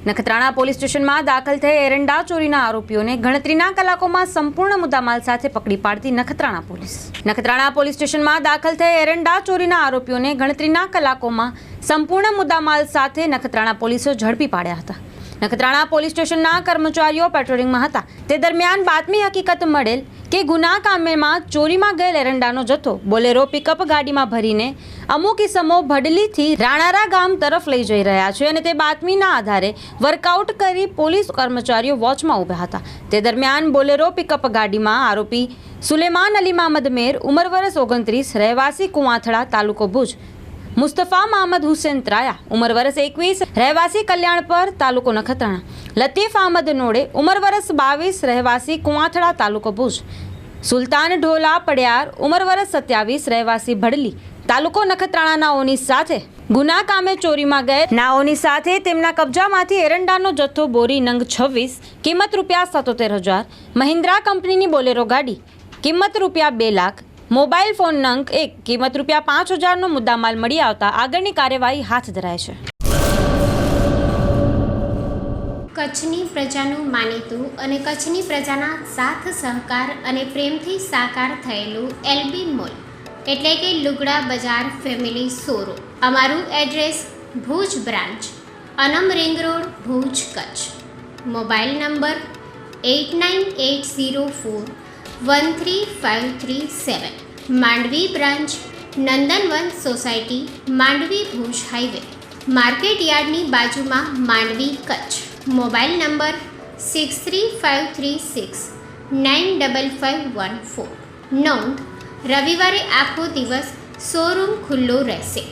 Nakhatrana police સ્ટેશનમાં દાખલ થઈ એરંડા ચોરીના આરોપીઓને ગણતરીના કલાકોમાં સંપૂર્ણ મુદ્દામાલ સાથે પકડી પાડતી નખત્રાણા પોલીસ સ્ટેશનમાં દાખલ થઈ એરંડા ચોરીના આરોપીઓને ગણતરીના કલાકોમાં સંપૂર્ણ મુદ્દામાલ સાથે નખત્રાણા પોલીસે ઝડપી પાડ્યા હતા। નખત્રાણા પોલીસ સ્ટેશનના કર્મચારીઓ પેટ્રોલિંગમાં હતા તે દરમિયાન બાતમી હકીકત મળેલ કે ગુના કામેમાં ચોરીમાં ગયેલ એરંડાનો જથ્થો બોલેરો પિકઅપ ગાડીમાં ભરીને અમુક ઇસમો ભડલીથી રાણારા ગામ તરફ લઈ જઈ રહ્યા છે અને તે બાતમીના આધારે વર્કઆઉટ કરી પોલીસ કર્મચારીઓ વોચમાં ઊભા હતા। તે દરમિયાન બોલેરો પિકઅપ ગાડીમાં આરોપી સુલેમાન અલી મહમદ મેર ઉંમર વર્ષ 29 રહેવાસી કુવાથડા તાલુકો ભુજ, મુસ્તફા મહમદ હુસેન ત્રાયા ઉંમર વર્ષ 21 રહેવાસી કલ્યાણપર તાલુકો નખત્રાણા, લતીફ અહમદ નોડે ઉંમર વર્ષ 22 રહેવાસી કુવાથડા તાલુકો ભુજ, સુલતાન ઢોલા પડિયાર ઉંમર વર્ષ 27 રહેવાસી ભડલી તાલુકો નખત્રાણા નાઓની સાથે ગુના કામે ચોરીમાં ગયેલ નાઓની સાથે તેમના કબજામાંથી એરંડાનો જથ્થો બોરી નંગ 26 કિંમત ₹77,000, મહિન્દ્રા કંપનીની બોલેરો ગાડી કિંમત ₹2 લાખ, મોબાઈલ ફોન નંગ 1 કિંમત ₹5,000નો મુદ્દામાલ મળી આવતા આગળની કાર્યવાહી હાથ ધરાય છે। કચ્છની પ્રજાનું માનીતું અને કચ્છની પ્રજાના સાથ સહકાર અને પ્રેમથી સાકાર થયેલું એલબી મોલ એટલે કે લુગડા બજાર ફેમિલી શોરૂમ। અમારું address Bhuj branch, Anam ring road, Bhuj, Kutch. Mobile number 8980413537। Mandvi branch, Nandanvan society, Mandvi Bhuj highway, market યાર્ડની બાજુમાં, માંડવી, કચ્છ। Mobile number 6353695514। નોંધ: રવિવારે આખો દિવસ શોરૂમ ખુલ્લો રહેશે।